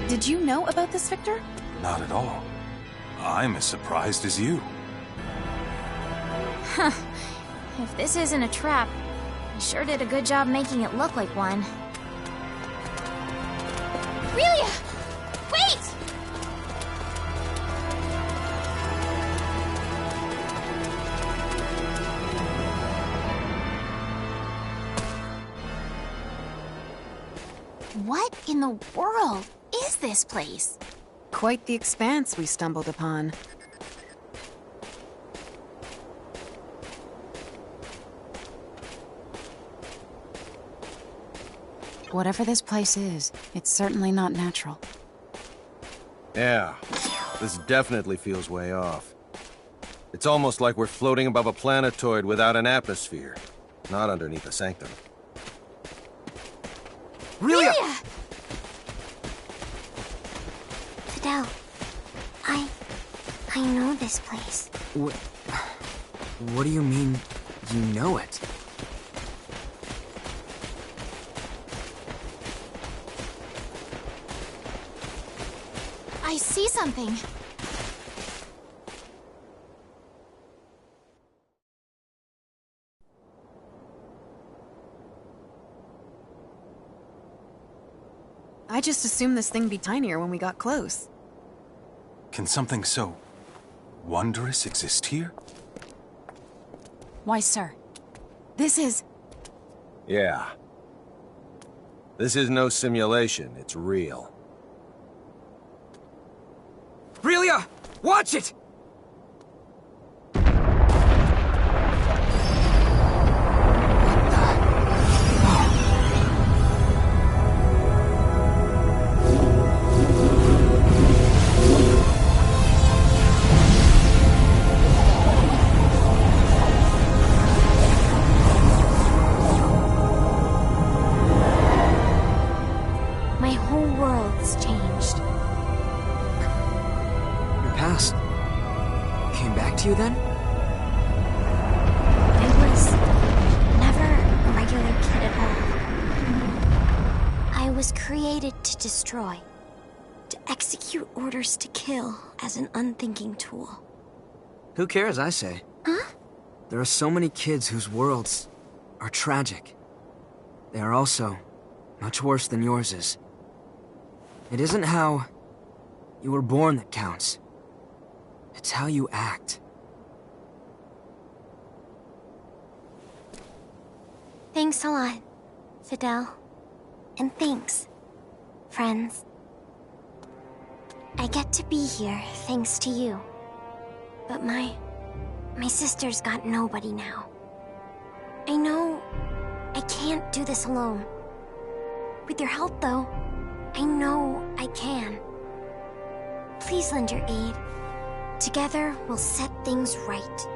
Did you know about this, Victor? Not at all. I'm as surprised as you. Huh. If this isn't a trap, you sure did a good job making it look like one. Aurelia! Wait! What in the world is this place? Quite the expanse we stumbled upon. Whatever this place is, it's certainly not natural. Yeah, this definitely feels way off. It's almost like we're floating above a planetoid without an atmosphere, not underneath a sanctum. Aurelia! Fidel, I know this place. What do you mean, you know it? I see something. I just assumed this thing'd be tinier when we got close. Can something so wondrous exist here? Why, sir, this is... Yeah. This is no simulation, it's real. Aurelia! Watch it! My whole world's changed. Your past came back to you then? I was never a regular kid at all. I was created to destroy, to execute orders to kill as an unthinking tool. Who cares, I say? Huh? There are so many kids whose worlds are tragic. They are also much worse than yours is. It isn't how you were born that counts. It's how you act. Thanks a lot, Fidel. And thanks, friends. I get to be here thanks to you. But my sister's got nobody now. I know I can't do this alone. With your help, though, I know I can. Please lend your aid. Together, we'll set things right.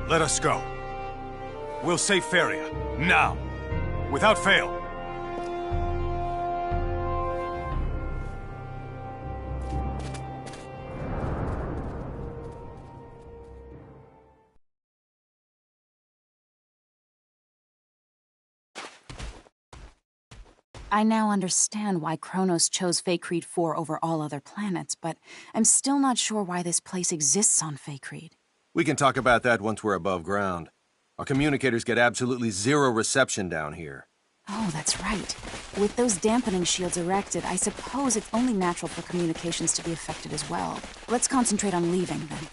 Let us go. We'll save Feria, now, without fail. I now understand why Kronos chose Faithlessness 4 over all other planets, but I'm still not sure why this place exists on Faithlessness. We can talk about that once we're above ground. Our communicators get absolutely zero reception down here. Oh, that's right. With those dampening shields erected, I suppose it's only natural for communications to be affected as well. Let's concentrate on leaving, then.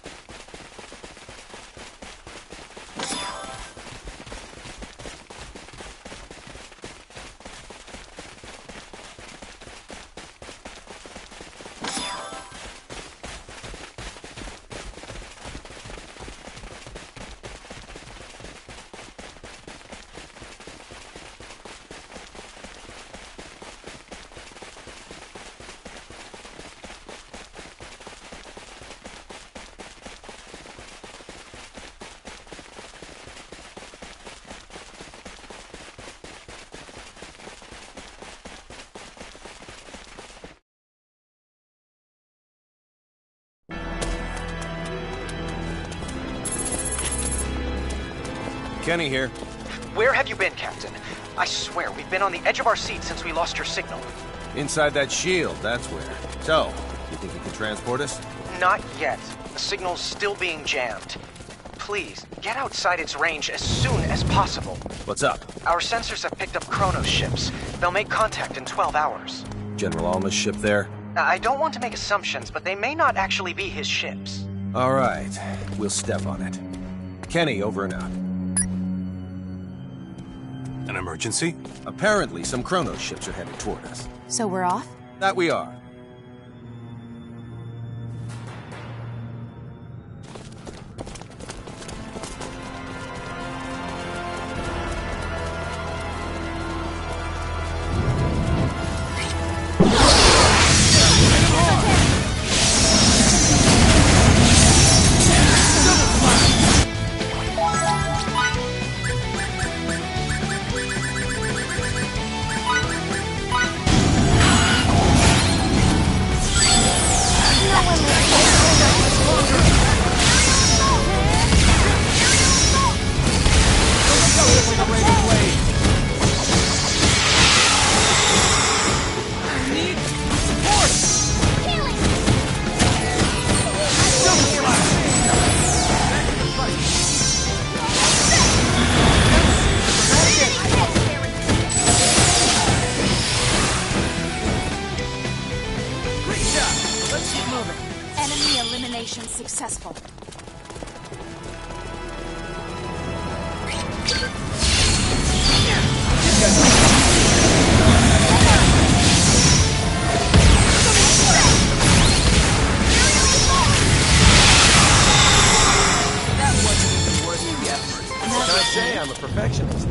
Kenny here. Where have you been, Captain? I swear, we've been on the edge of our seats since we lost your signal. Inside that shield, that's where. So, you think you can transport us? Not yet. The signal's still being jammed. Please, get outside its range as soon as possible. What's up? Our sensors have picked up Chronos ships. They'll make contact in 12 hours. General Alma's ship there? I don't want to make assumptions, but they may not actually be his ships. All right, we'll step on it. Kenny, over and out. An emergency? Apparently, some Chronos ships are headed toward us. So we're off? That we are. Enemy elimination successful. Can't say I'm a perfectionist.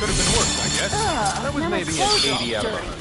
Could have been worse, I guess. That was maybe an 80 out of 100.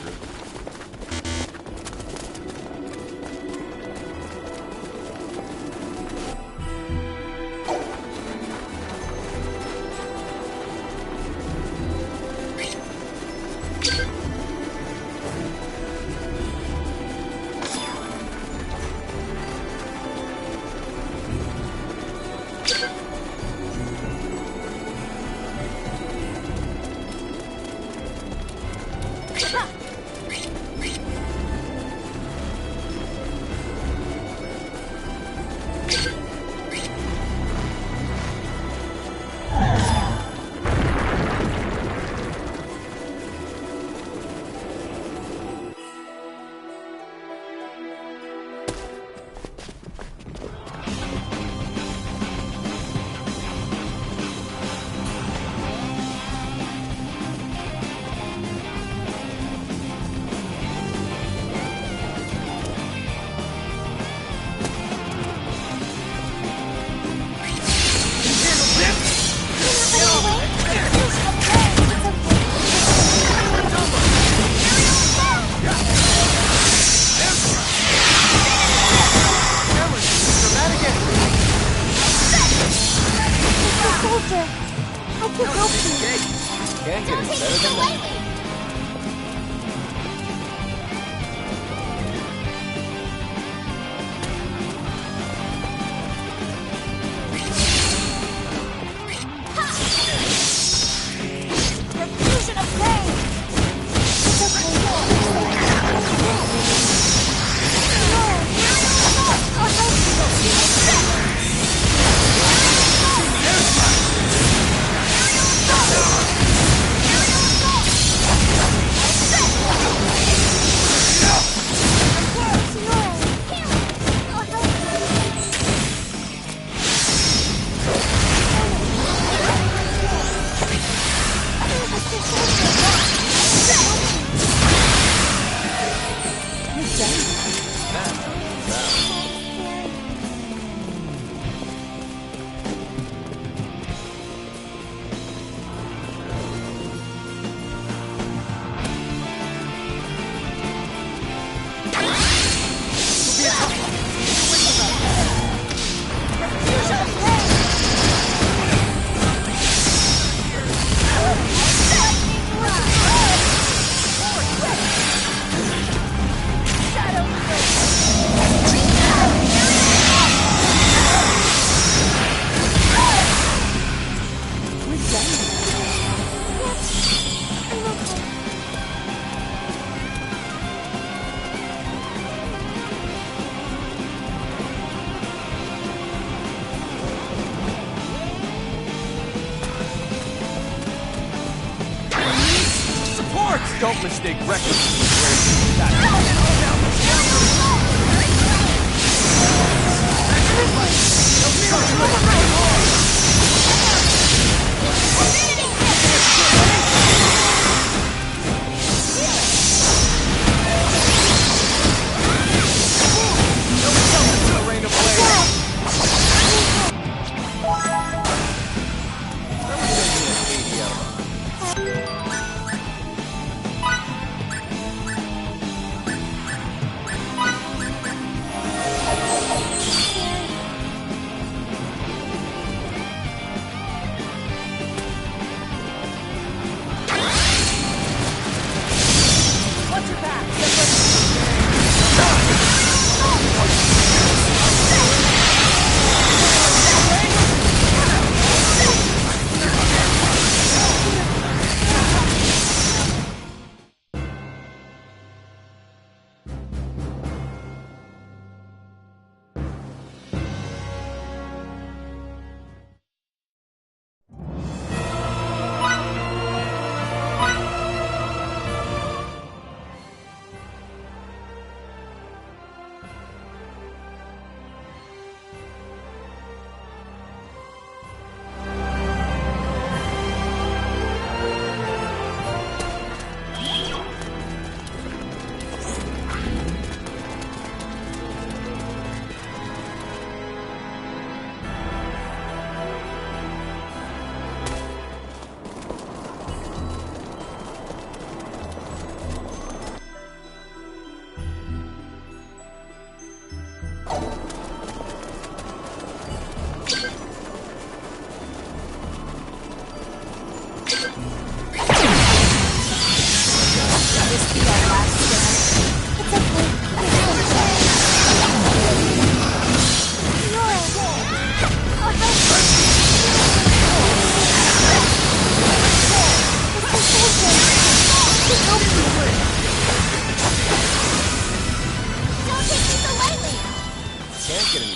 Don't mistake recklessness for bravery.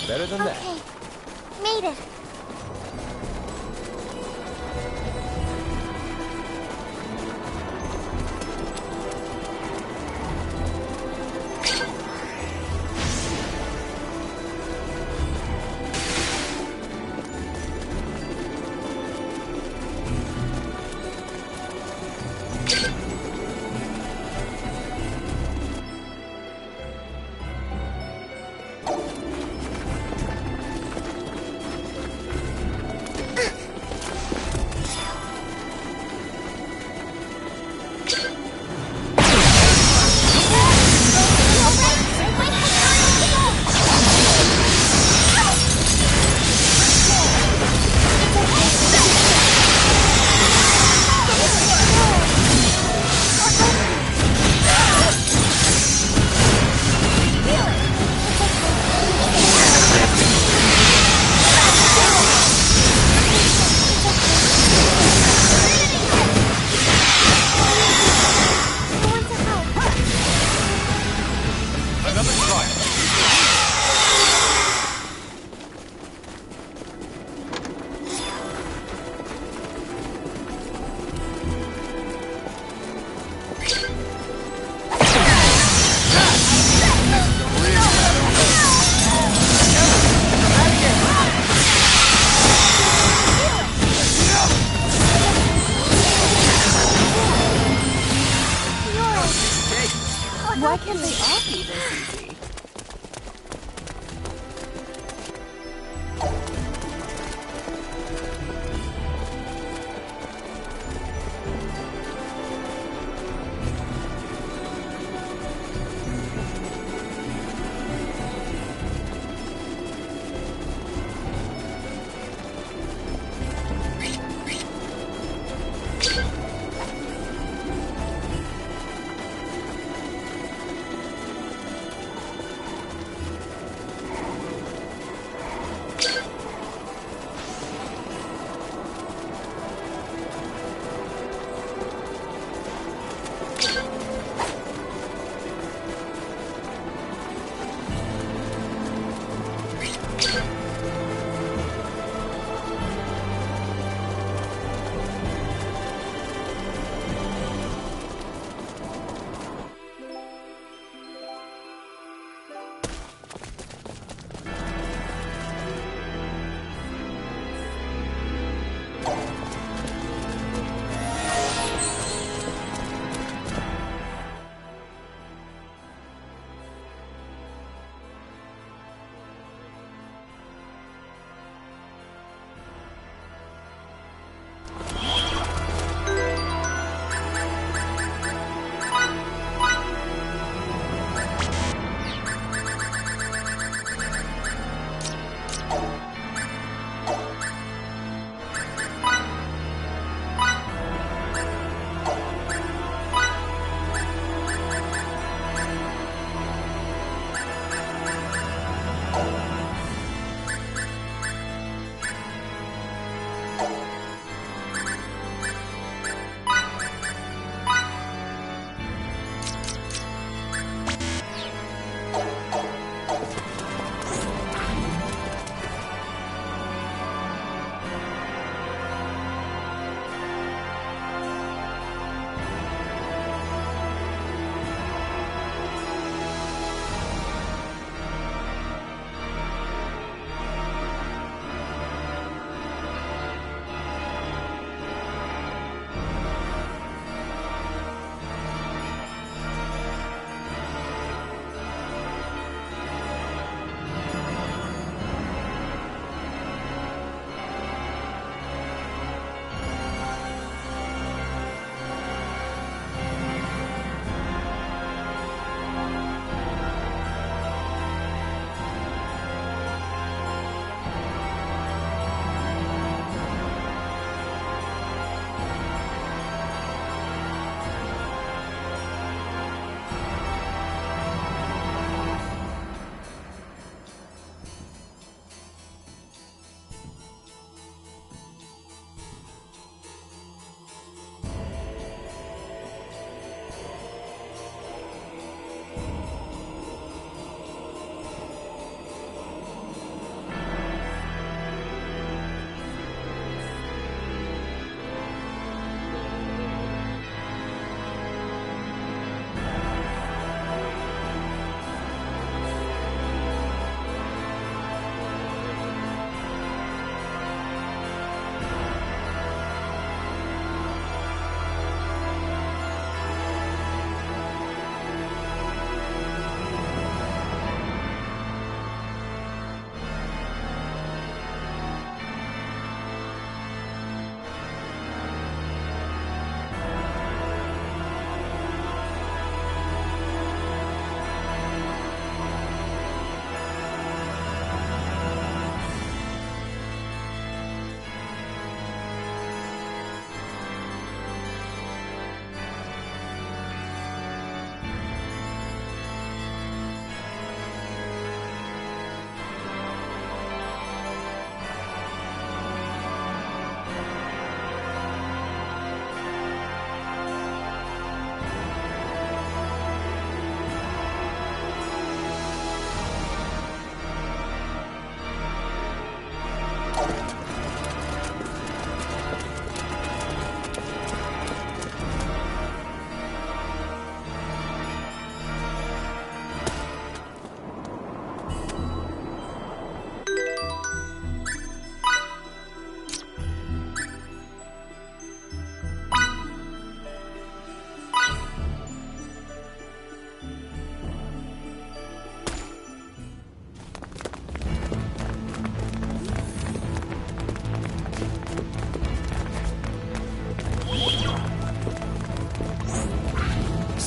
Better than that. Okay. Made it. Why can't they all be this easy?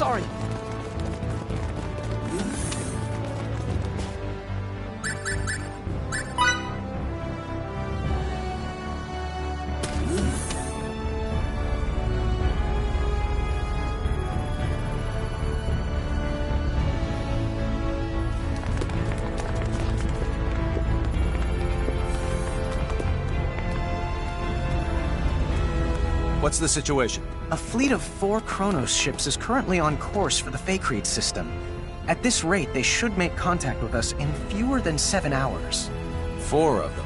sorry. What's the situation? A fleet of 4 Kronos ships is currently on course for the Faithlessness system. At this rate, they should make contact with us in fewer than 7 hours. 4 of them.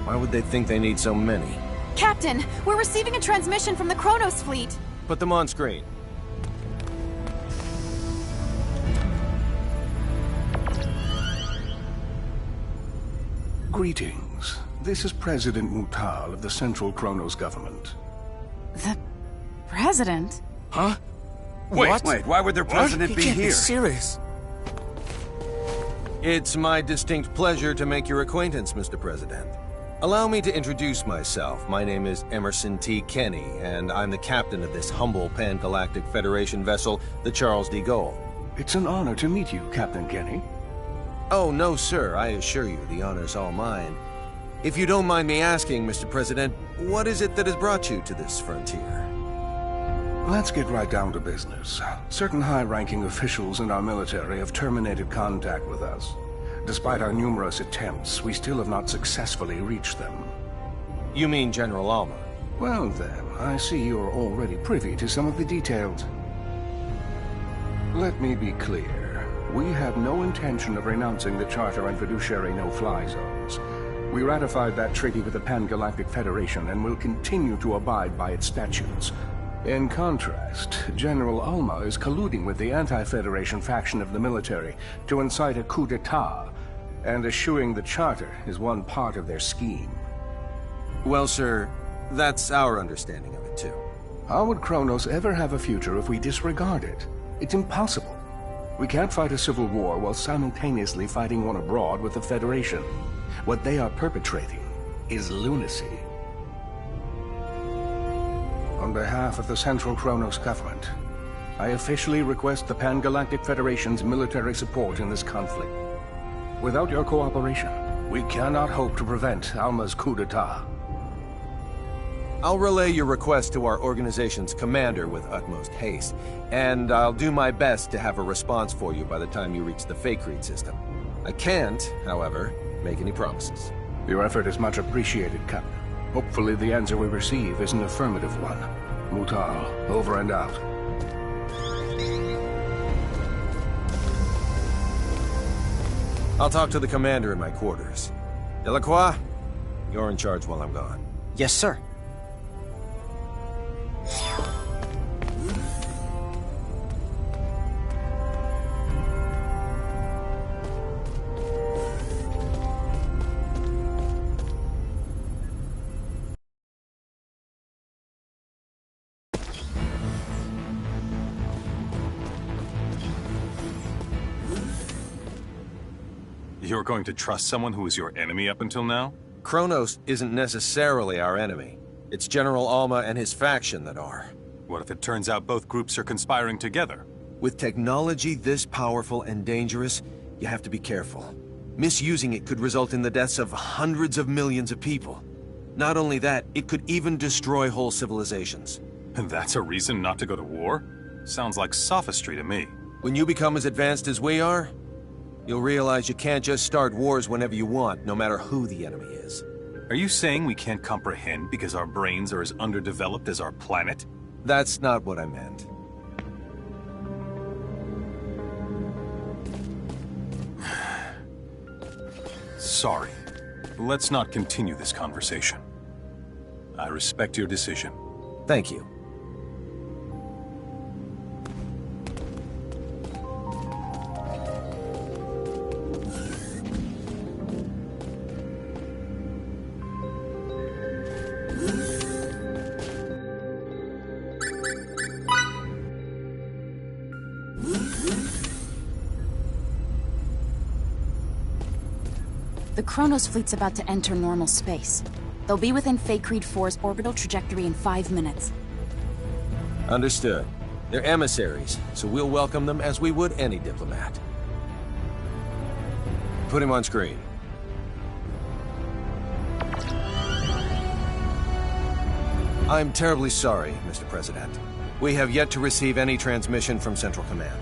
Why would they think they need so many? Captain, we're receiving a transmission from the Kronos fleet. Put them on screen. Greetings. This is President Mutal of the Central Kronos government. The president? Huh? Wait, why would their president be here? Serious. It's my distinct pleasure to make your acquaintance, Mr. President. Allow me to introduce myself. My name is Emerson T. Kenny, and I'm the captain of this humble Pan-Galactic Federation vessel, the Charles de Gaulle. It's an honor to meet you, Captain Kenny. Oh, no, sir. I assure you, the honor's all mine. If you don't mind me asking, Mr. President, what is it that has brought you to this frontier? Let's get right down to business. Certain high-ranking officials in our military have terminated contact with us. Despite our numerous attempts, we still have not successfully reached them. You mean General Alma? Well then, I see you're already privy to some of the details. Let me be clear. We have no intention of renouncing the Charter and fiduciary no-fly zones. We ratified that treaty with the Pan-Galactic Federation and will continue to abide by its statutes. In contrast, General Alma is colluding with the anti-Federation faction of the military to incite a coup d'etat, and eschewing the Charter is one part of their scheme. Well, sir, that's our understanding of it, too. How would Kronos ever have a future if we disregard it? It's impossible. We can't fight a civil war while simultaneously fighting one abroad with the Federation. What they are perpetrating is lunacy. On behalf of the Central Kronos government, I officially request the Pan-Galactic Federation's military support in this conflict. Without your cooperation, we cannot hope to prevent Alma's coup d'etat. I'll relay your request to our organization's commander with utmost haste, and I'll do my best to have a response for you by the time you reach the Faithlessness system. I can't, however, make any promises. Your effort is much appreciated, Captain. Hopefully the answer we receive is an affirmative one. Mutal, over and out. I'll talk to the commander in my quarters. Delacroix, you're in charge while I'm gone. Yes, sir. You're going to trust someone who was your enemy up until now? Kronos isn't necessarily our enemy. It's General Alma and his faction that are. What if it turns out both groups are conspiring together? With technology this powerful and dangerous, you have to be careful. Misusing it could result in the deaths of hundreds of millions of people. Not only that, it could even destroy whole civilizations. And that's a reason not to go to war? Sounds like sophistry to me. When you become as advanced as we are, you'll realize you can't just start wars whenever you want, no matter who the enemy is. Are you saying we can't comprehend because our brains are as underdeveloped as our planet? That's not what I meant. Sorry. Let's not continue this conversation. I respect your decision. Thank you. The Kronos fleet's about to enter normal space. They'll be within Fake Creed 4's orbital trajectory in 5 minutes. Understood. They're emissaries, so we'll welcome them as we would any diplomat. Put him on screen. I'm terribly sorry, Mr. President. We have yet to receive any transmission from Central Command.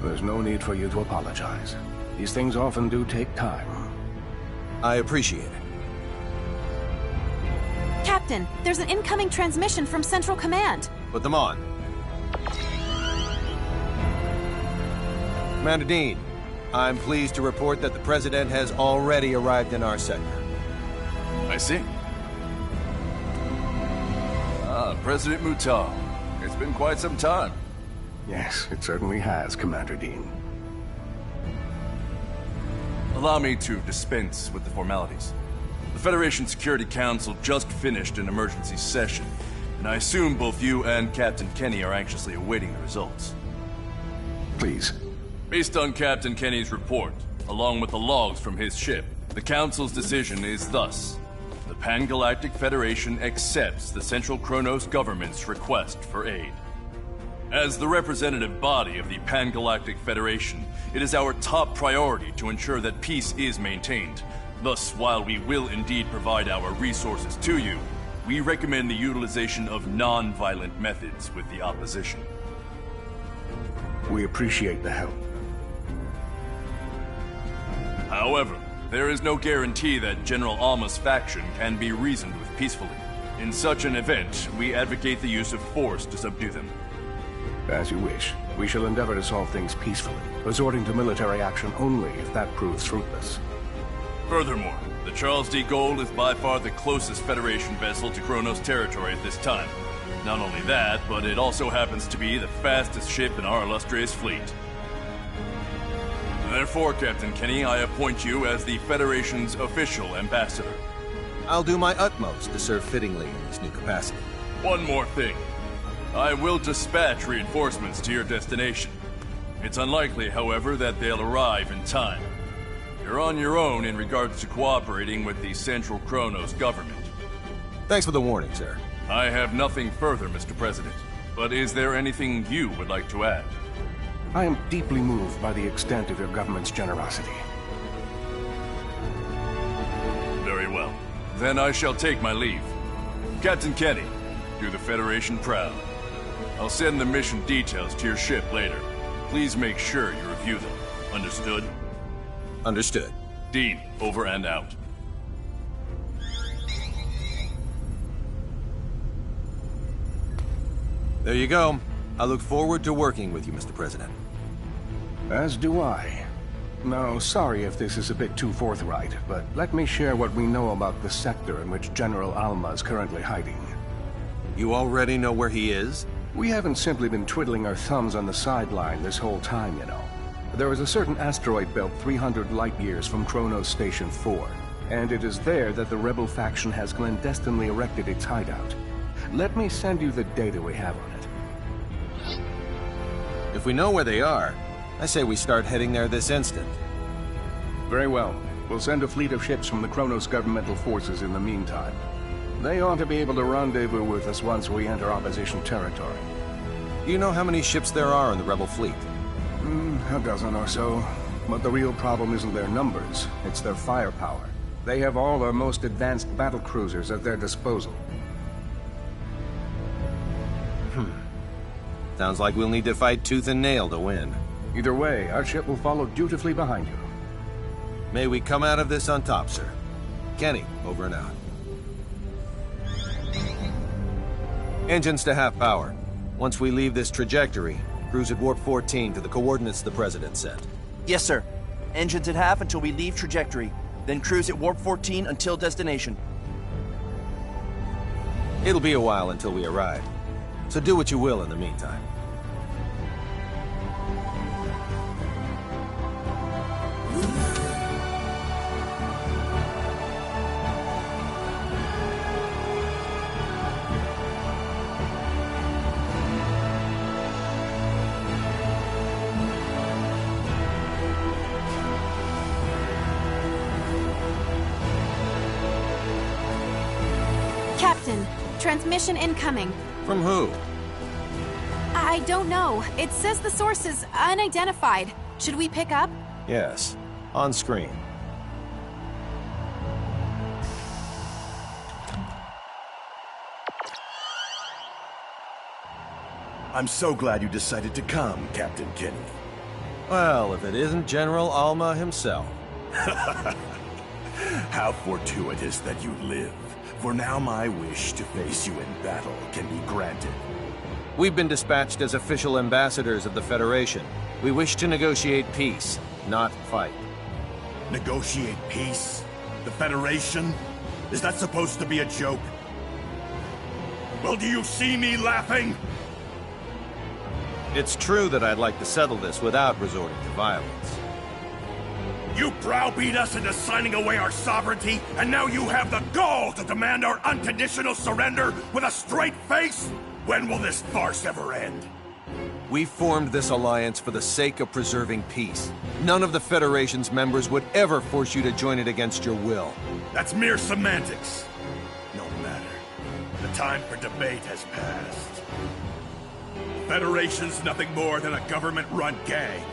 There's no need for you to apologize. These things often do take time. I appreciate it. Captain, there's an incoming transmission from Central Command. Put them on. Commander Dean, I'm pleased to report that the President has already arrived in our sector. I see. President Mutal. It's been quite some time. Yes, it certainly has, Commander Dean. Allow me to dispense with the formalities. The Federation Security Council just finished an emergency session, and I assume both you and Captain Kenny are anxiously awaiting the results. Please. Based on Captain Kenny's report, along with the logs from his ship, the Council's decision is thus. The Pan-Galactic Federation accepts the Central Kronos government's request for aid. As the representative body of the Pan-Galactic Federation, it is our top priority to ensure that peace is maintained. Thus, while we will indeed provide our resources to you, we recommend the utilization of non-violent methods with the opposition. We appreciate the help. However, there is no guarantee that General Alma's faction can be reasoned with peacefully. In such an event, we advocate the use of force to subdue them. As you wish. We shall endeavor to solve things peacefully, resorting to military action only if that proves fruitless. Furthermore, the Charles D. Gold is by far the closest Federation vessel to Kronos territory at this time. Not only that, but it also happens to be the fastest ship in our illustrious fleet. Therefore, Captain Kenny, I appoint you as the Federation's official ambassador. I'll do my utmost to serve fittingly in this new capacity. One more thing. I will dispatch reinforcements to your destination. It's unlikely, however, that they'll arrive in time. You're on your own in regards to cooperating with the Central Kronos government. Thanks for the warning, sir. I have nothing further, Mr. President. But is there anything you would like to add? I am deeply moved by the extent of your government's generosity. Very well. Then I shall take my leave. Captain Kenny, do the Federation proud. I'll send the mission details to your ship later. Please make sure you review them. Understood? Understood. Dean, over and out. There you go. I look forward to working with you, Mr. President. As do I. Now, sorry if this is a bit too forthright, but let me share what we know about the sector in which General Alma is currently hiding. You already know where he is? We haven't simply been twiddling our thumbs on the sideline this whole time, you know. There is a certain asteroid belt 300 light-years from Kronos Station 4, and it is there that the rebel faction has clandestinely erected its hideout. Let me send you the data we have on it. If we know where they are, I say we start heading there this instant. Very well. We'll send a fleet of ships from the Kronos governmental forces in the meantime. They ought to be able to rendezvous with us once we enter opposition territory. Do you know how many ships there are in the rebel fleet? A dozen or so. But the real problem isn't their numbers, it's their firepower. They have all our most advanced battle cruisers at their disposal. Sounds like we'll need to fight tooth and nail to win. Either way, our ship will follow dutifully behind you. May we come out of this on top, sir. Kenny, over and out. Engines to half power. Once we leave this trajectory, cruise at warp 14 to the coordinates the President sent. Yes, sir. Engines at half until we leave trajectory. Then cruise at warp 14 until destination. It'll be a while until we arrive, so do what you will in the meantime. Captain, transmission incoming. From who? I don't know. It says the source is unidentified. Should we pick up? Yes. On screen. I'm so glad you decided to come, Captain Kenny. Well, if it isn't General Alma himself. How fortuitous that you live, for now my wish to face you in battle can be granted. We've been dispatched as official ambassadors of the Federation. We wish to negotiate peace, not fight. Negotiate peace? The Federation? Is that supposed to be a joke? Well, do you see me laughing? It's true that I'd like to settle this without resorting to violence. You browbeat us into signing away our sovereignty, and now you have the gall to demand our unconditional surrender with a straight face? When will this farce ever end? We formed this alliance for the sake of preserving peace. None of the Federation's members would ever force you to join it against your will. That's mere semantics. No matter. The time for debate has passed. The Federation's nothing more than a government-run gang.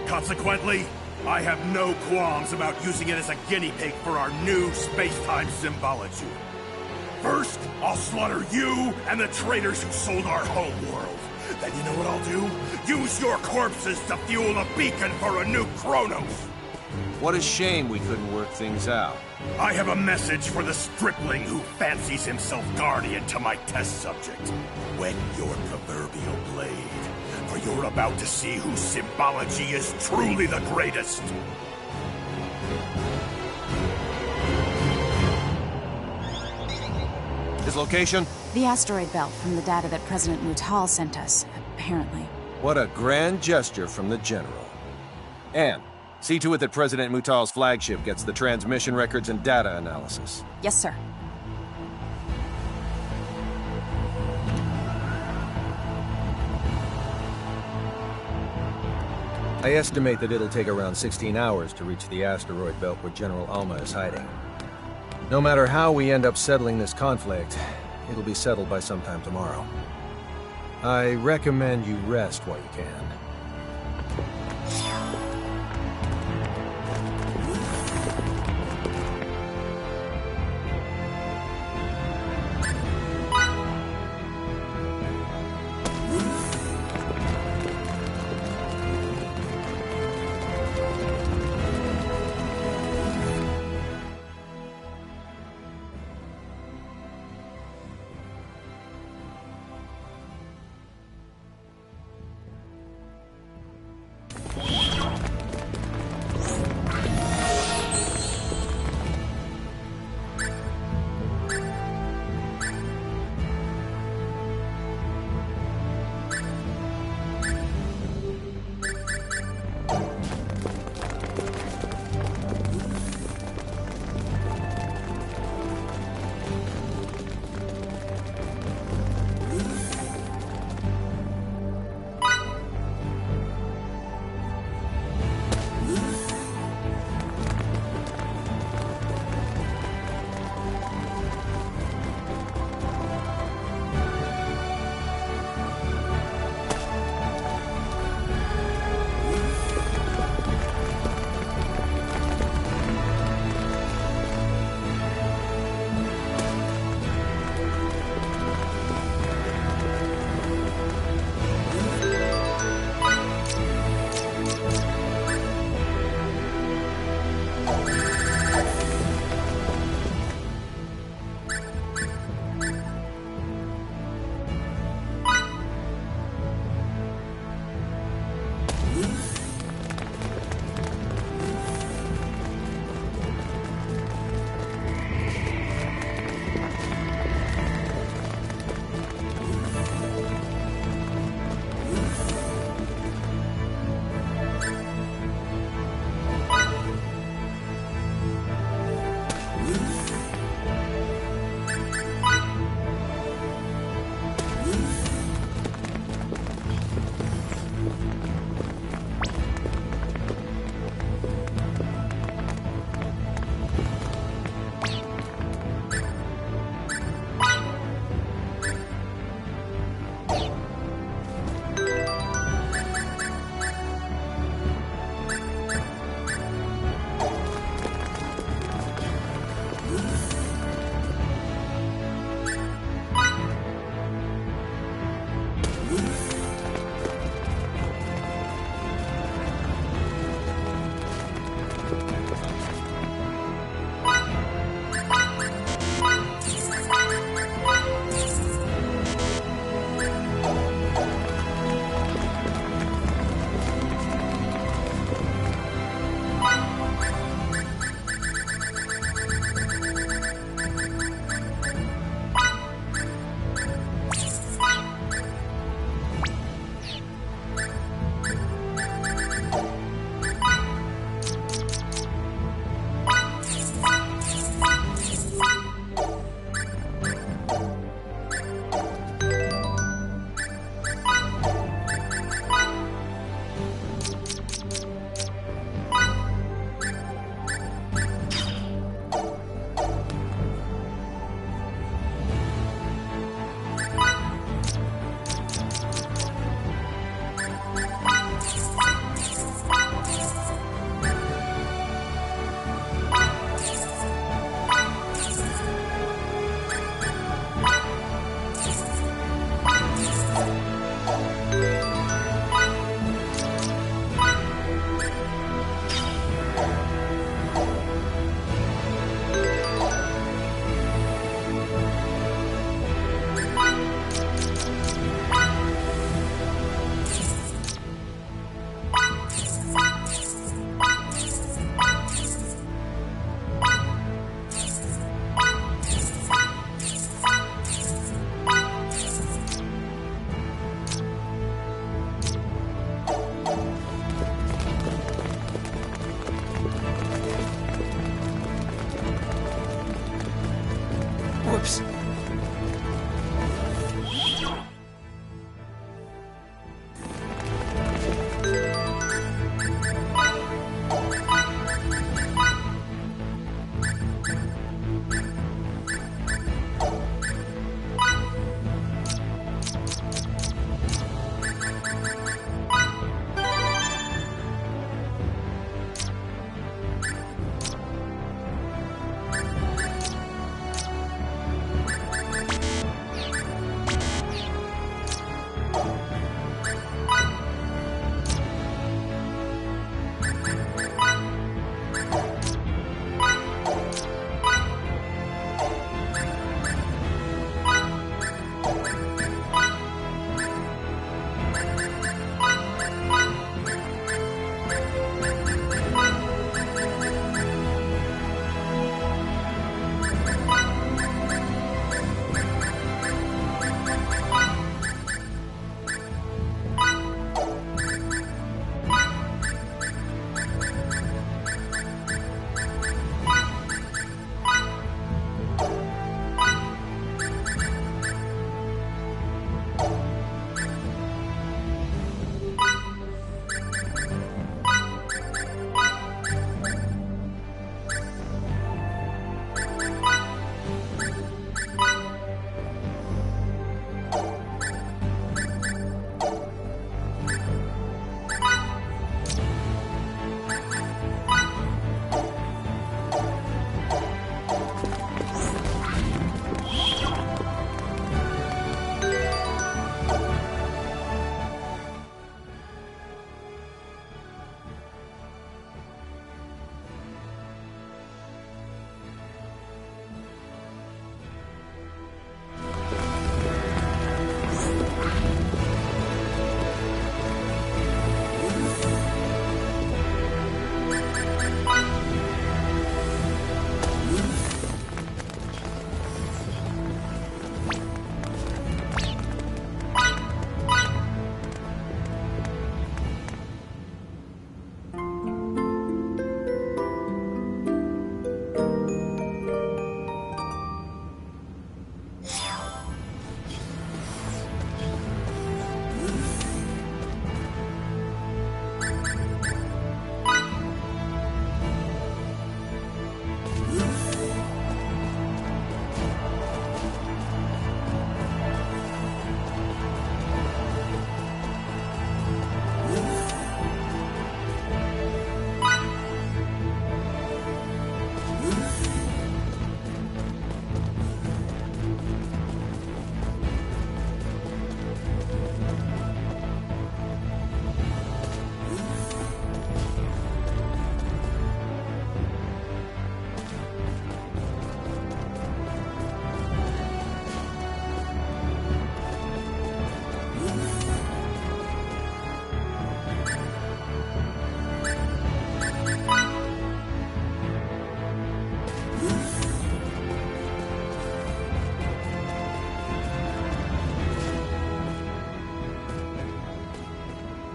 Consequently, I have no qualms about using it as a guinea pig for our new space-time symbology. First, I'll slaughter you and the traitors who sold our homeworld. Then you know what I'll do? Use your corpses to fuel a beacon for a new Kronos! What a shame we couldn't work things out. I have a message for the stripling who fancies himself guardian to my test subject. Whet your proverbial blade, for you're about to see whose symbology is truly the greatest. His location? The asteroid belt from the data that President Mutal sent us, apparently. What a grand gesture from the General. And see to it that President Mutal's flagship gets the transmission records and data analysis. Yes, sir. I estimate that it'll take around 16 hours to reach the asteroid belt where General Alma is hiding. No matter how we end up settling this conflict, it'll be settled by sometime tomorrow. I recommend you rest while you can.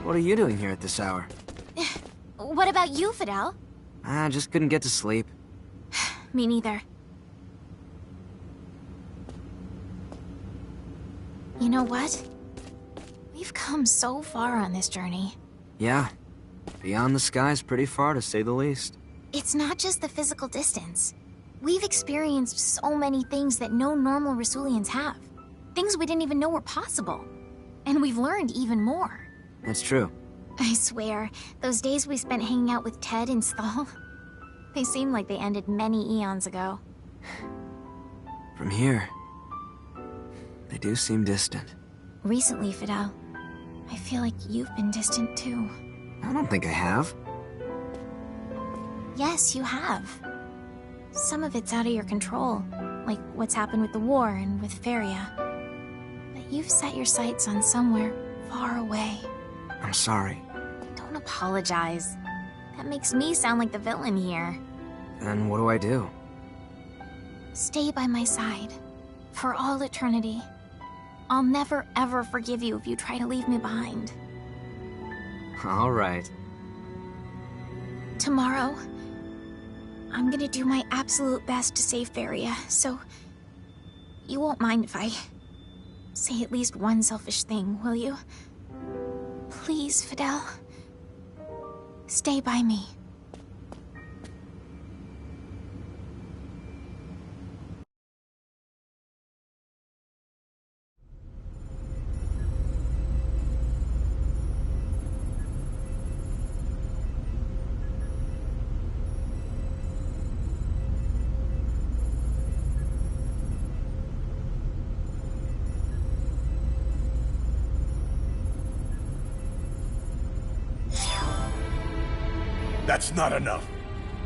What are you doing here at this hour? What about you, Fidel? I just couldn't get to sleep. Me neither. You know what? We've come so far on this journey. Yeah. Beyond the skies pretty far, to say the least. It's not just the physical distance. We've experienced so many things that no normal Rasulians have. Things we didn't even know were possible. And we've learned even more. That's true. I swear, those days we spent hanging out with Ted and Stahl, they seem like they ended many eons ago. From here, they do seem distant. Recently, Fidel, I feel like you've been distant too. I don't think I have. Yes, you have. Some of it's out of your control, like what's happened with the war and with Feria. But you've set your sights on somewhere far away. I'm sorry. Don't apologize. That makes me sound like the villain here. Then what do I do? Stay by my side. For all eternity. I'll never ever forgive you if you try to leave me behind. All right. Tomorrow, I'm gonna do my absolute best to save Feria, so you won't mind if I say at least one selfish thing, will you? Please, Fidel. Stay by me. That's not enough.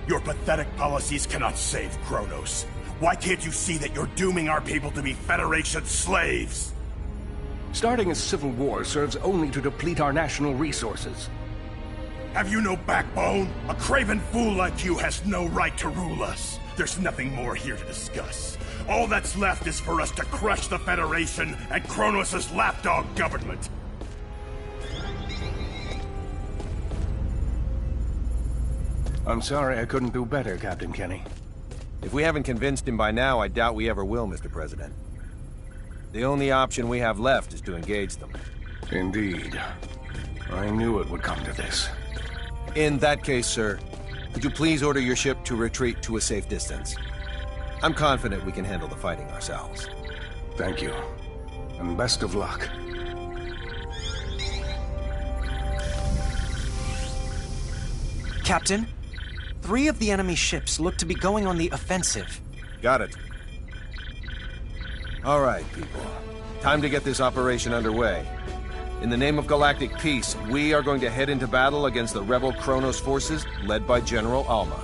Your pathetic policies cannot save Kronos. Why can't you see that you're dooming our people to be Federation slaves? Starting a civil war serves only to deplete our national resources. Have you no backbone? A craven fool like you has no right to rule us. There's nothing more here to discuss. All that's left is for us to crush the Federation and Kronos' lapdog government. I'm sorry I couldn't do better, Captain Kenny. If we haven't convinced him by now, I doubt we ever will, Mr. President. The only option we have left is to engage them. Indeed. I knew it would come to this. In that case, sir, would you please order your ship to retreat to a safe distance? I'm confident we can handle the fighting ourselves. Thank you. And best of luck. Captain? 3 of the enemy ships look to be going on the offensive. Got it. All right, people. Time to get this operation underway. In the name of galactic peace, we are going to head into battle against the rebel Kronos forces led by General Alma.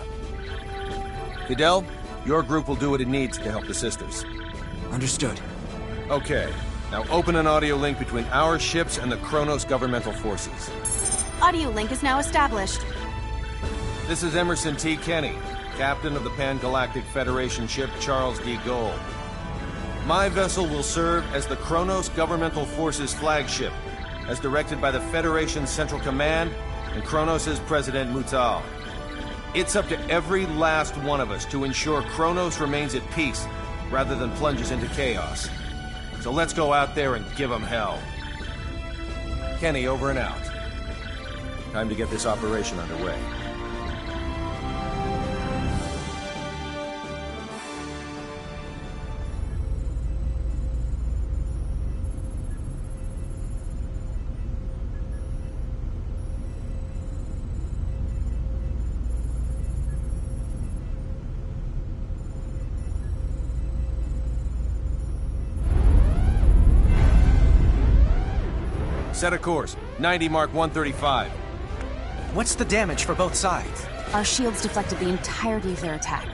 Fidel, your group will do what it needs to help the sisters. Understood. Okay. Now open an audio link between our ships and the Kronos governmental forces. Audio link is now established. This is Emerson T. Kenny, captain of the Pan-Galactic Federation ship Charles D. Gold. My vessel will serve as the Kronos Governmental Forces flagship, as directed by the Federation's Central Command and Kronos' President Mutal. It's up to every last one of us to ensure Kronos remains at peace, rather than plunges into chaos. So let's go out there and give them hell. Kenny, over and out. Time to get this operation underway. Set a course. 90 Mark 135. What's the damage for both sides? Our shields deflected the entirety of their attack.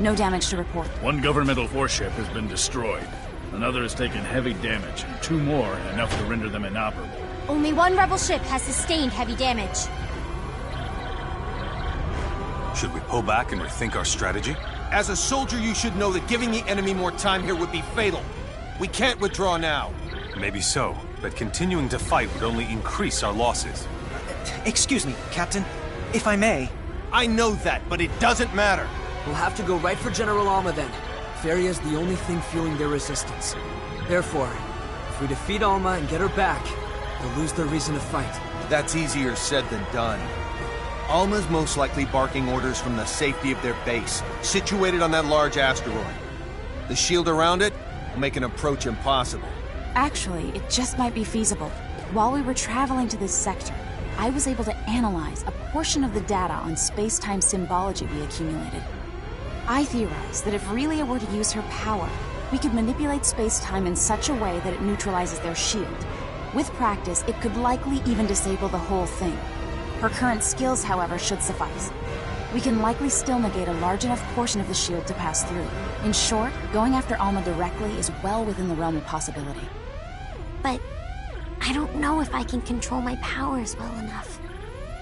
No damage to report. One governmental force ship has been destroyed. Another has taken heavy damage, and 2 more enough to render them inoperable. Only 1 rebel ship has sustained heavy damage. Should we pull back and rethink our strategy? As a soldier, you should know that giving the enemy more time here would be fatal. We can't withdraw now. Maybe so, but continuing to fight would only increase our losses. Excuse me, Captain. If I may. I know that, but it doesn't matter. We'll have to go right for General Alma then. Faria's the only thing fueling their resistance. Therefore, if we defeat Alma and get her back, they'll lose their reason to fight. That's easier said than done. Alma's most likely barking orders from the safety of their base, situated on that large asteroid. The shield around it will make an approach impossible. Actually, it just might be feasible. While we were traveling to this sector, I was able to analyze a portion of the data on space-time symbology we accumulated. I theorized that if Relia were to use her power, we could manipulate space-time in such a way that it neutralizes their shield. With practice, it could likely even disable the whole thing. Her current skills, however, should suffice. We can likely still negate a large enough portion of the shield to pass through. In short, going after Alma directly is well within the realm of possibility. But I don't know if I can control my powers well enough.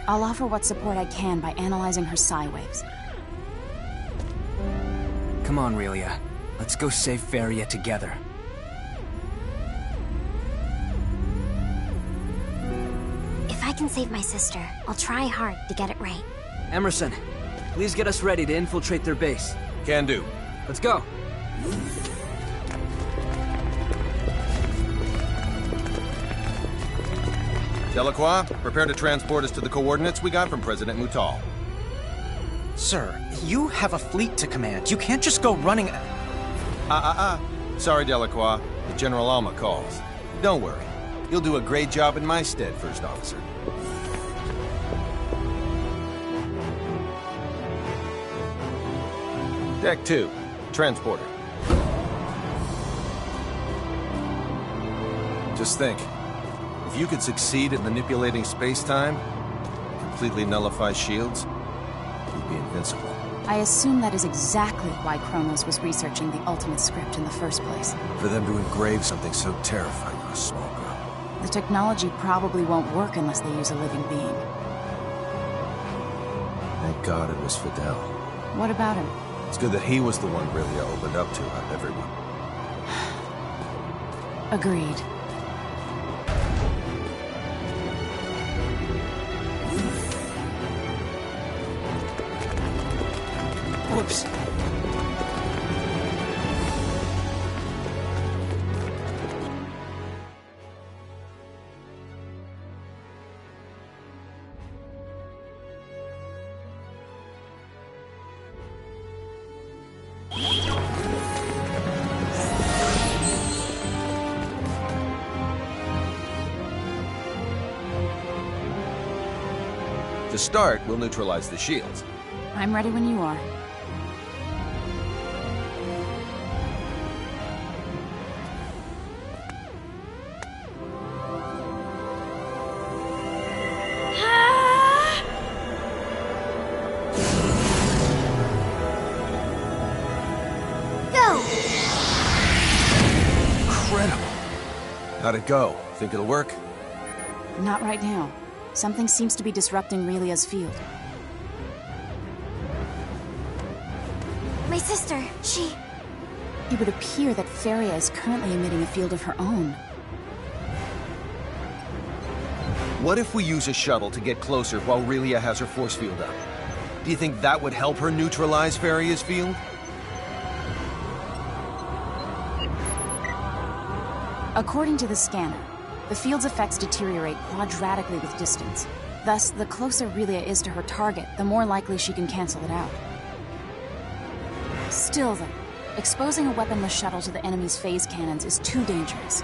I'll offer what support I can by analyzing her psi waves. Come on, Relia. Let's go save Faria together. If I can save my sister, I'll try hard to get it right. Emerson, please get us ready to infiltrate their base. Can do. Let's go. Delacroix, prepare to transport us to the coordinates we got from President Mutal. Sir, you have a fleet to command. You can't just go running... Sorry, Delacroix. The General Alma calls. Don't worry. You'll do a great job in my stead, First Officer. Deck 2. Transporter. Just think. If you could succeed at manipulating space-time, completely nullify shields, you'd be invincible. I assume that is exactly why Kronos was researching the ultimate script in the first place. For them to engrave something so terrifying on a small girl. The technology probably won't work unless they use a living being. Thank God it was Fidel. What about him? It's good that he was the one Relia opened up to out of everyone. Agreed. Whoops. To start, we'll neutralize the shields. I'm ready when you are. How'd it go? Think it'll work? Not right now. Something seems to be disrupting Relia's field. My sister, she... It would appear that Faria is currently emitting a field of her own. What if we use a shuttle to get closer while Relia has her force field up? Do you think that would help her neutralize Faria's field? According to the scanner, the field's effects deteriorate quadratically with distance. Thus, the closer Relia is to her target, the more likely she can cancel it out. Still, though, exposing a weaponless shuttle to the enemy's phase cannons is too dangerous.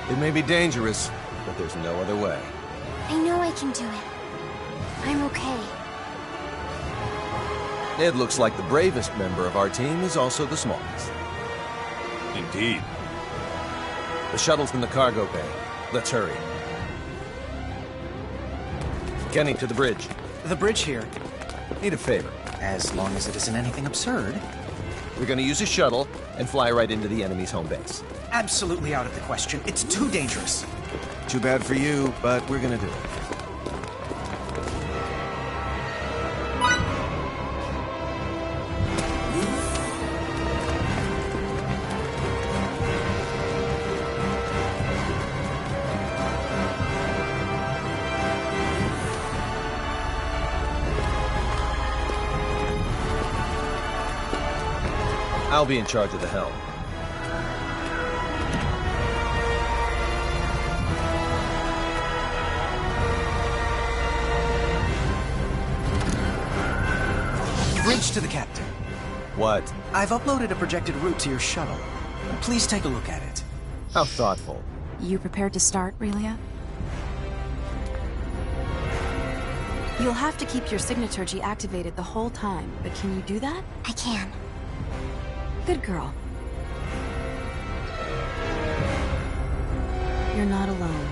It may be dangerous, but there's no other way. I know I can do it. I'm okay. It looks like the bravest member of our team is also the smallest. Indeed. The shuttle's in the cargo bay. Let's hurry. Kenny, to the bridge. The bridge here. Need a favor. As long as it isn't anything absurd. We're gonna use a shuttle and fly right into the enemy's home base. Absolutely out of the question. It's too dangerous. Too bad for you, but we're gonna do it. I'll be in charge of the helm. Bridge to the captain. What? I've uploaded a projected route to your shuttle. Please take a look at it. How thoughtful. You prepared to start, Relia? You'll have to keep your signaturgy activated the whole time, but can you do that? I can. Good girl. You're not alone.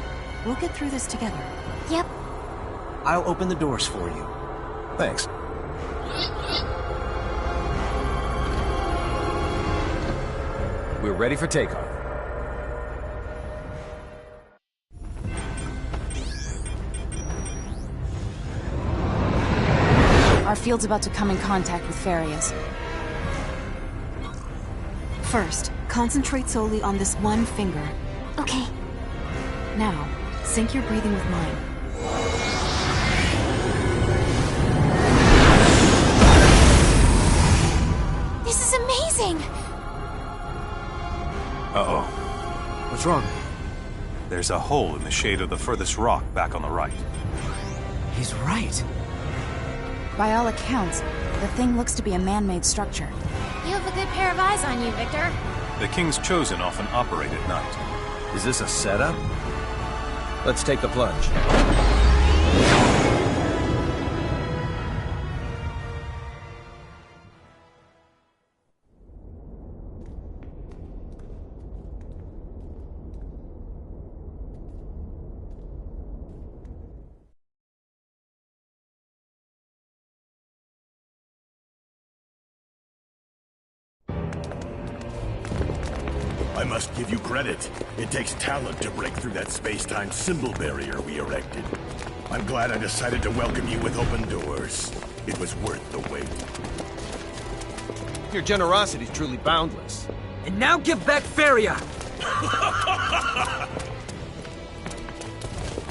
We'll get through this together. Yep. I'll open the doors for you. Thanks. We're ready for takeoff. Our field's about to come in contact with Farias. First, concentrate solely on this one finger. Okay. Now, sync your breathing with mine. This is amazing! Uh-oh. What's wrong? There's a hole in the shade of the furthest rock back on the right. He's right. By all accounts, the thing looks to be a man-made structure. You have a good pair of eyes on you, Victor. The King's Chosen often operate at night. Is this a setup? Let's take the plunge. I must give you credit. It takes talent to break through that space-time symbol barrier we erected. I'm glad I decided to welcome you with open doors. It was worth the wait. Your generosity is truly boundless. And now give back Faria!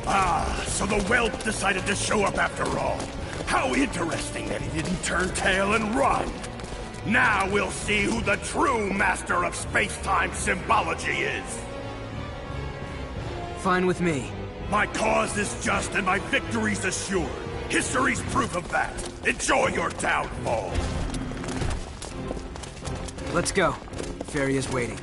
Ah, so the whelp decided to show up after all. How interesting that he didn't turn tail and run. Now we'll see who the true master of space-time symbology is. Fine with me. My cause is just and my victory's assured. History's proof of that. Enjoy your downfall. Let's go. Faria's waiting.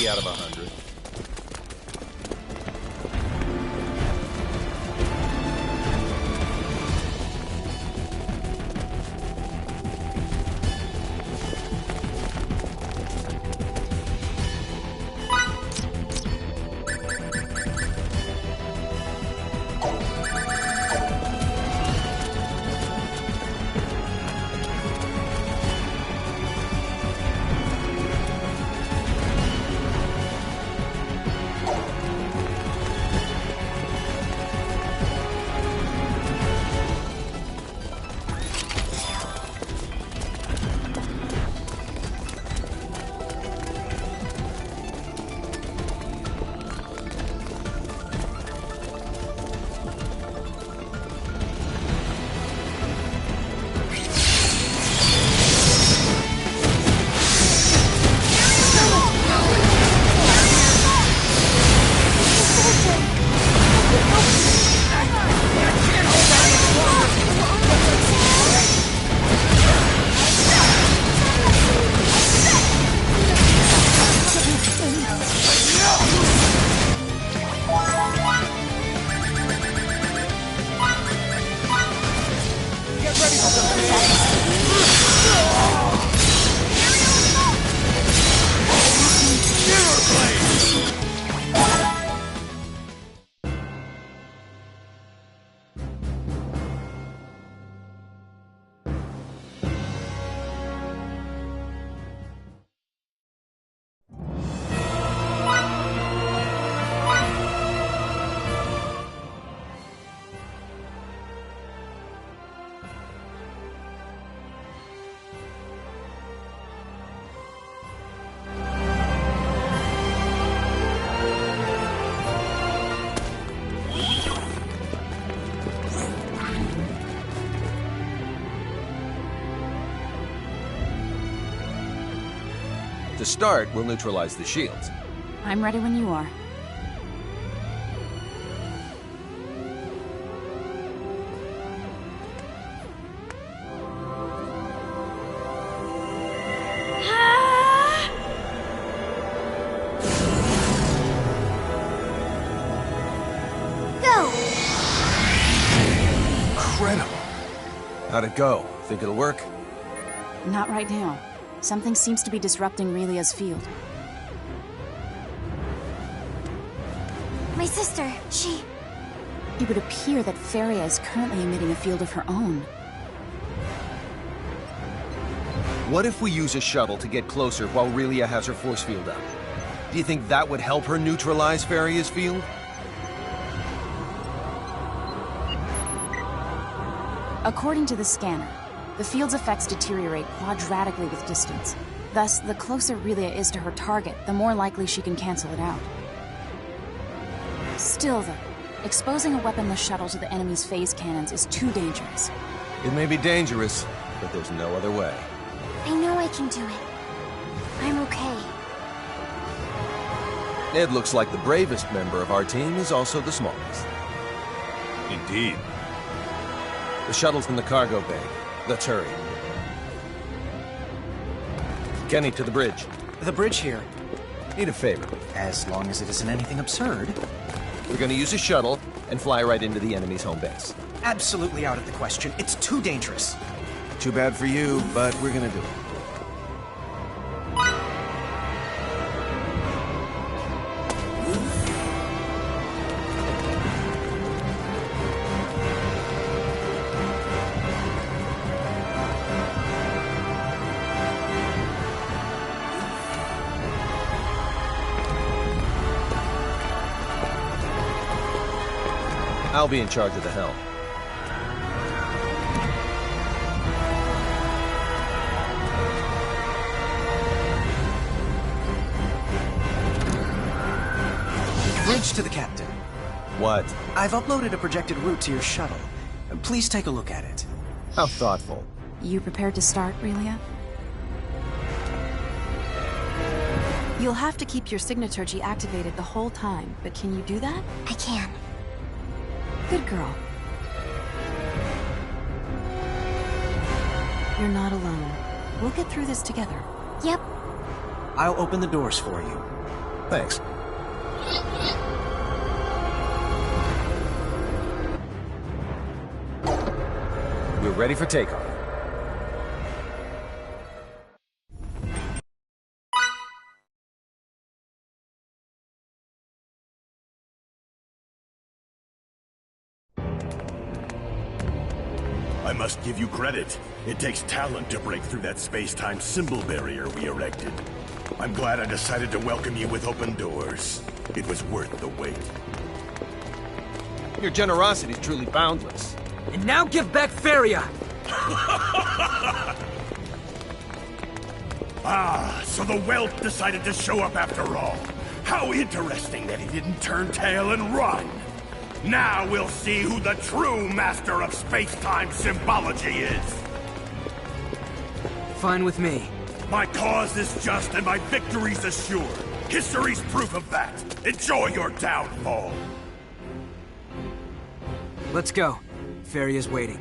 90 out of 100. To start, we'll neutralize the shields. I'm ready when you are. Go! Incredible! How'd it go? Think it'll work? Not right now. Something seems to be disrupting Relia's field. My sister, she... It would appear that Feria is currently emitting a field of her own. What if we use a shuttle to get closer while Relia has her force field up? Do you think that would help her neutralize Feria's field? According to the scanner, the field's effects deteriorate quadratically with distance. Thus, the closer Relia is to her target, the more likely she can cancel it out. Still, though, exposing a weaponless shuttle to the enemy's phase cannons is too dangerous. It may be dangerous, but there's no other way. I know I can do it. I'm okay. It looks like the bravest member of our team is also the smallest. Indeed. The shuttle's in the cargo bay. Let's hurry. Kenny, to the bridge. The bridge here. Need a favor. As long as it isn't anything absurd. We're gonna use a shuttle and fly right into the enemy's home base. Absolutely out of the question. It's too dangerous. Too bad for you, but we're gonna do it. I'll be in charge of the helm. Bridge to the captain. What? I've uploaded a projected route to your shuttle. Please take a look at it. How thoughtful. You prepared to start, Relia? You'll have to keep your signaturgy activated the whole time, but can you do that? I can. Good girl. You're not alone. We'll get through this together. Yep. I'll open the doors for you. Thanks. We're ready for takeoff. I must give you credit. It takes talent to break through that space-time symbol barrier we erected. I'm glad I decided to welcome you with open doors. It was worth the wait. Your generosity is truly boundless. And now give back Feria! Ah, so the whelp decided to show up after all. How interesting that he didn't turn tail and run. Now we'll see who the true master of space-time symbology is. Fine with me. My cause is just and my victory's assured. History's proof of that. Enjoy your downfall. Let's go. Feria's waiting.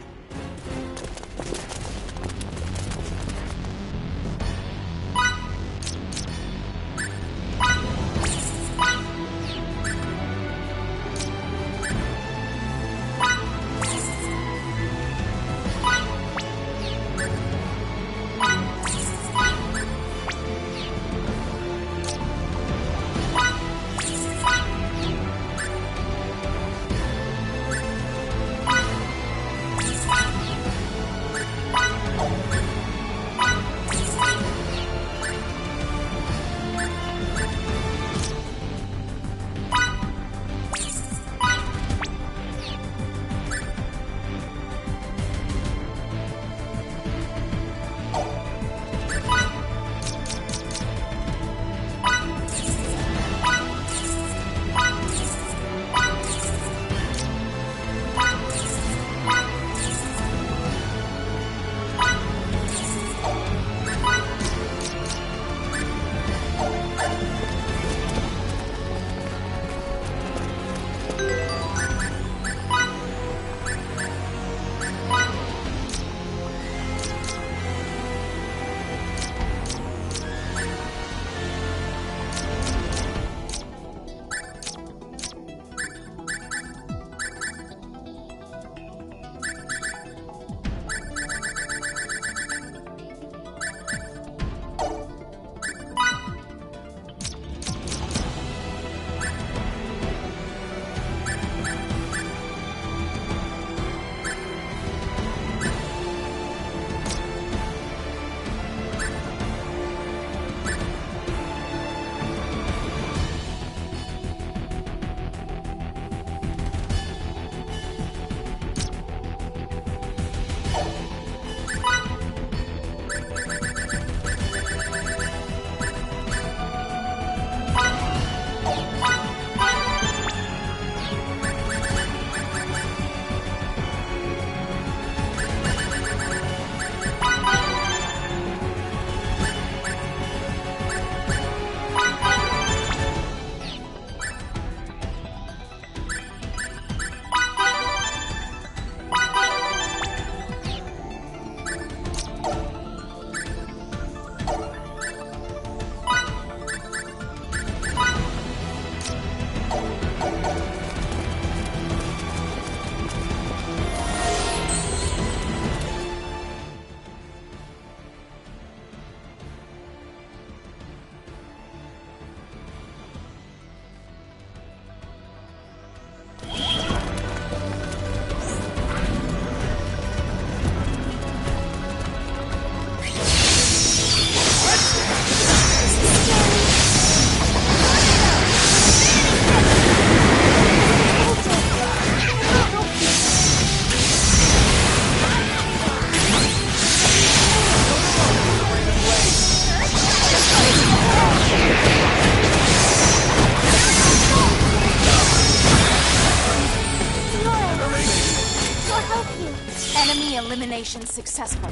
Elimination successful.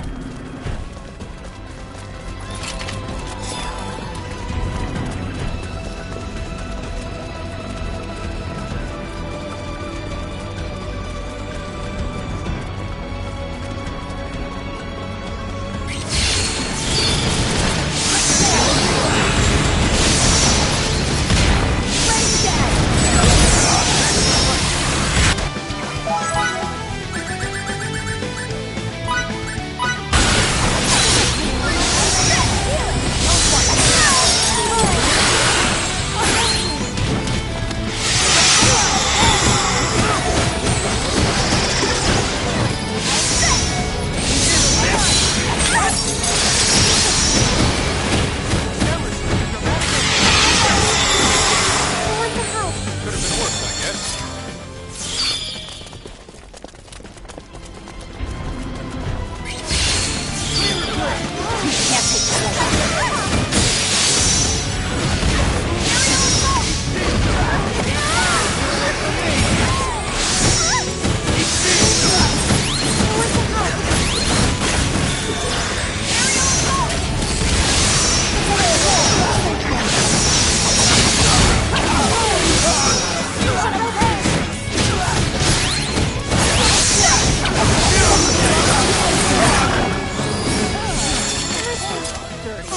Dirty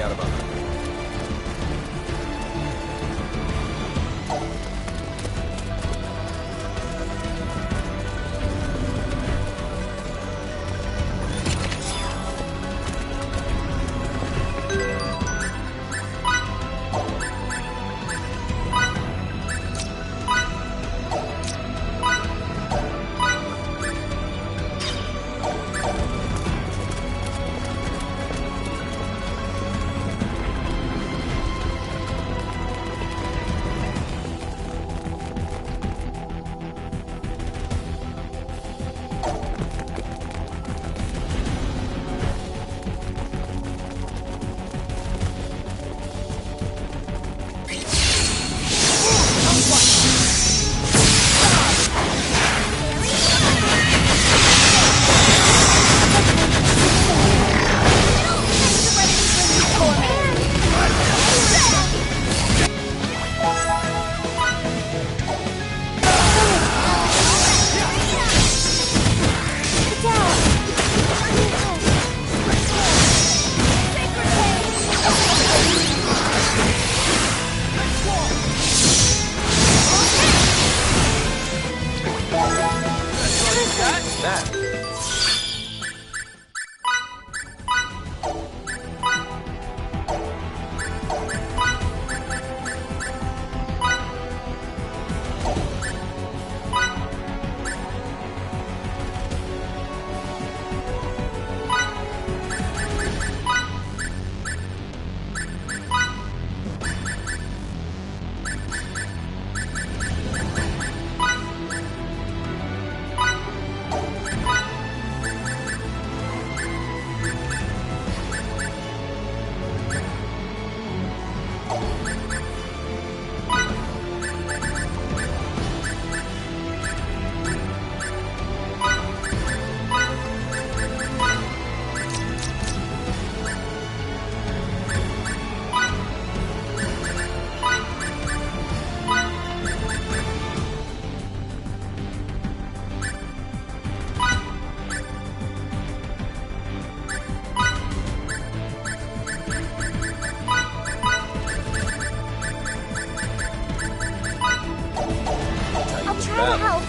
be out of a hurry. Try to help.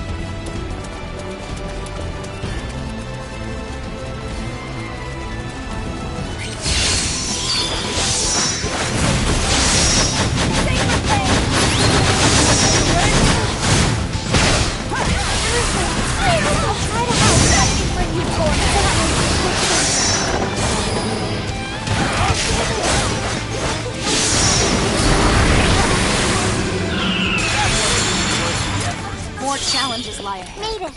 More challenges lie ahead. Made it.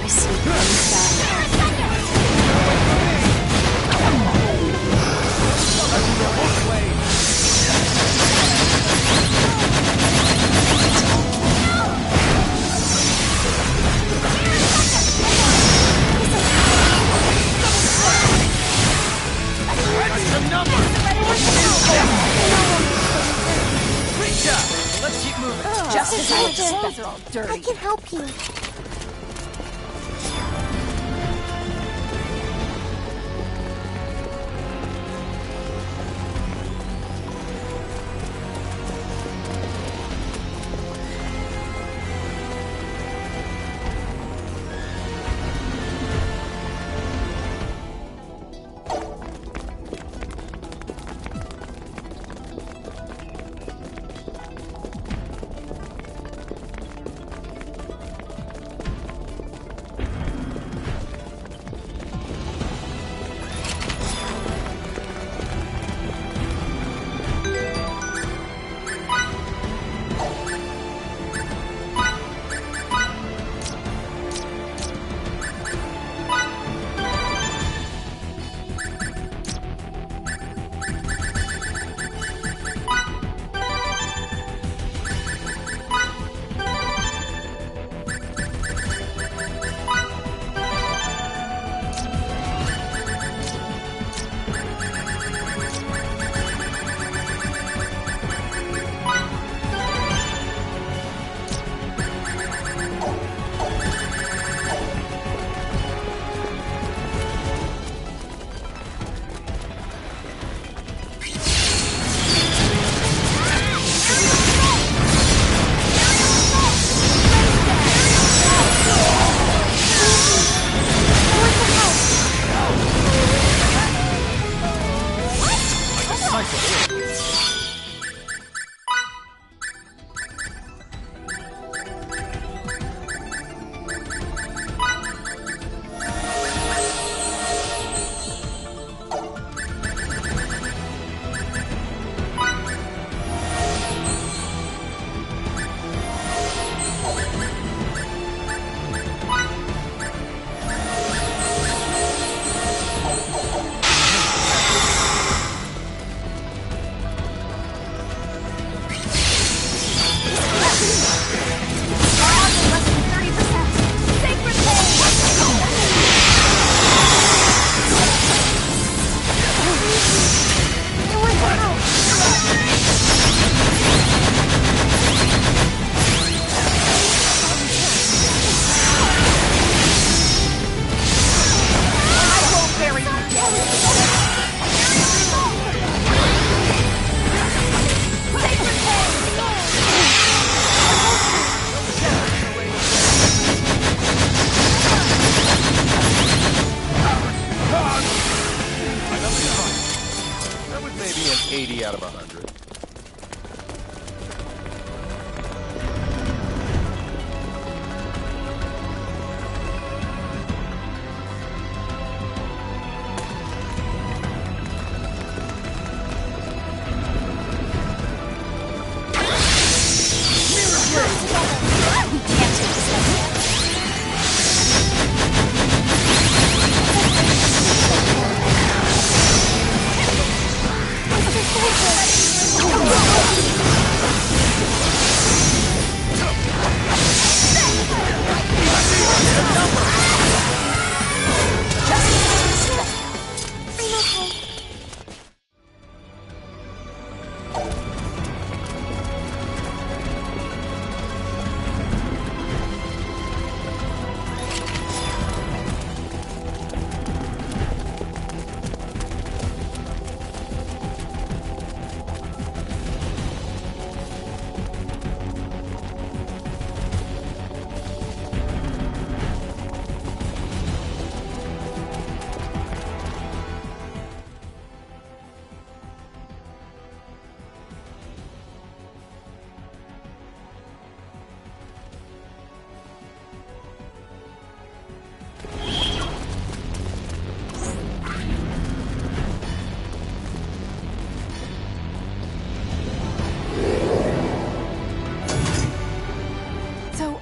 I see things that Let's keep moving. just as I expect. They're all dirty. I can help you.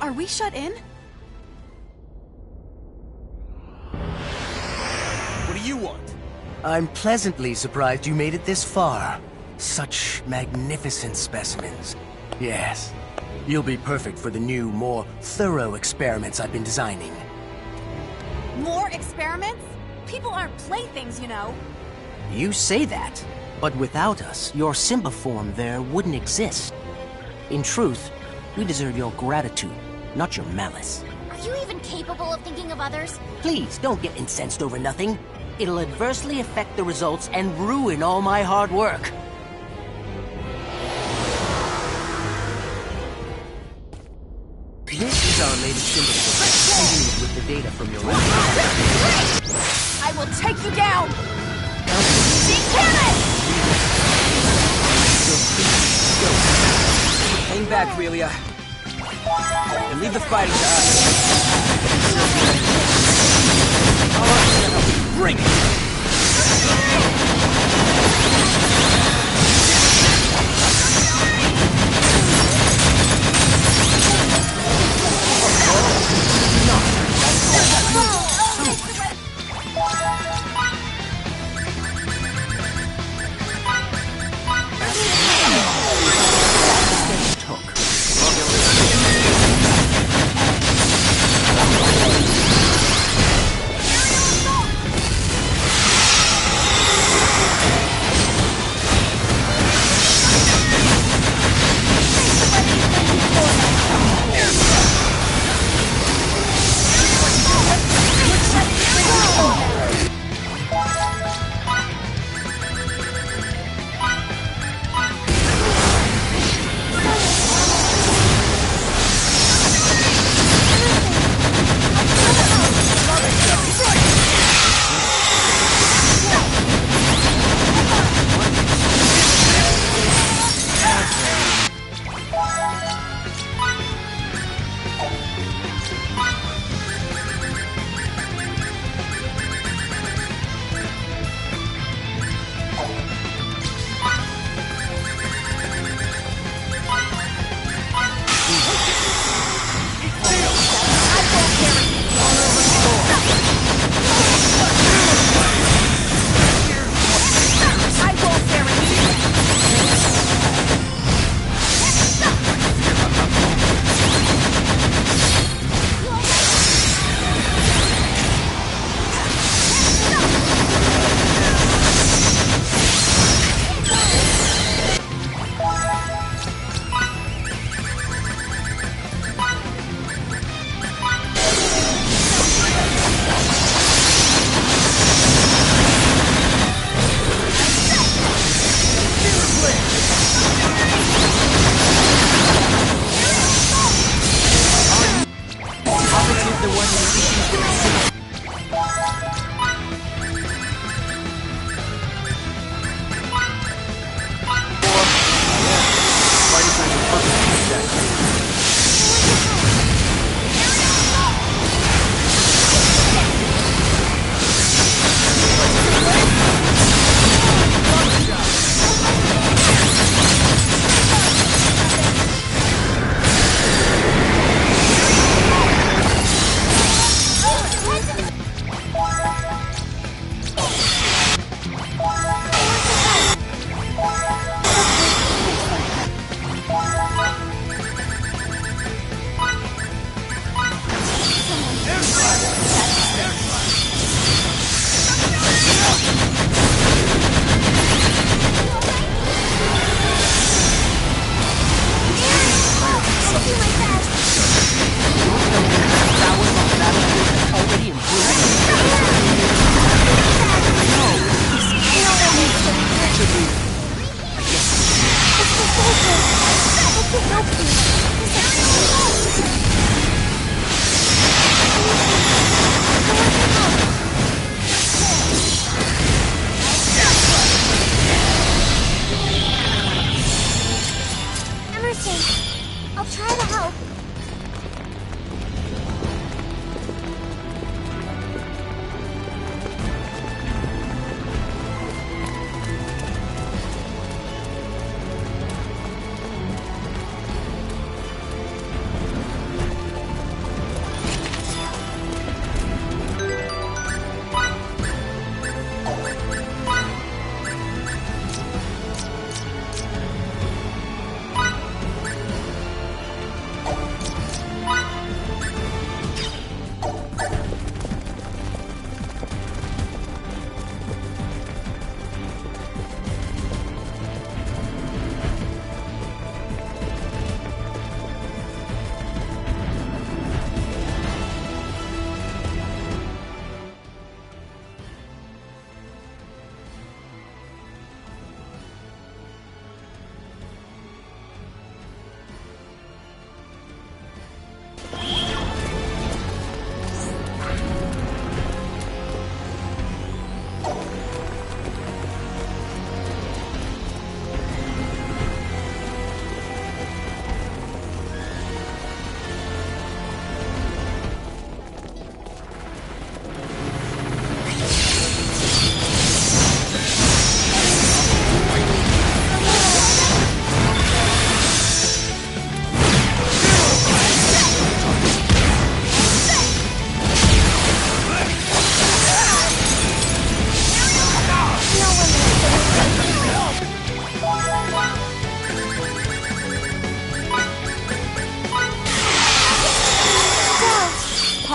Are we shut in? What do you want? I'm pleasantly surprised you made it this far. Such magnificent specimens. Yes. You'll be perfect for the new, more thorough experiments I've been designing. More experiments? People aren't playthings, you know. You say that, but without us, your Simba form there wouldn't exist. In truth, we deserve your gratitude, not your malice. Are you even capable of thinking of others? Please, don't get incensed over nothing. It'll adversely affect the results and ruin all my hard work. This is our latest Simba form, engineered with the data from your lab. I will take you down! Cannon! Hang back, Relia. And leave the fighting to us. Bring it!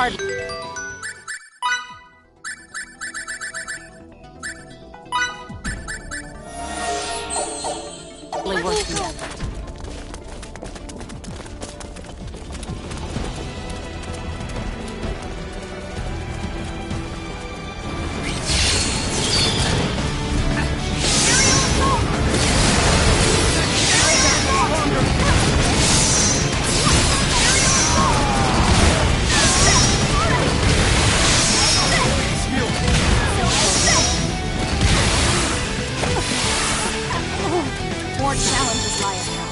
hardly worth the effort. More challenges lie ahead.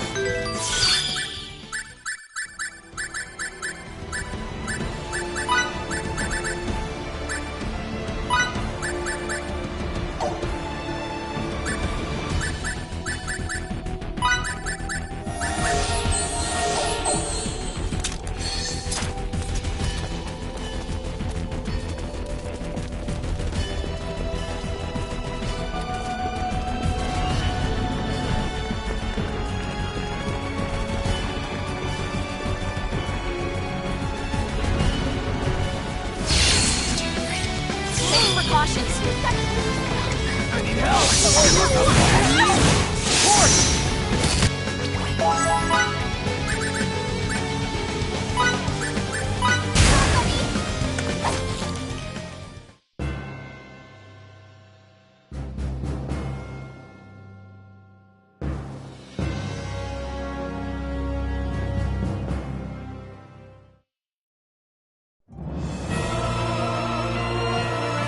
Take precautions. I need help.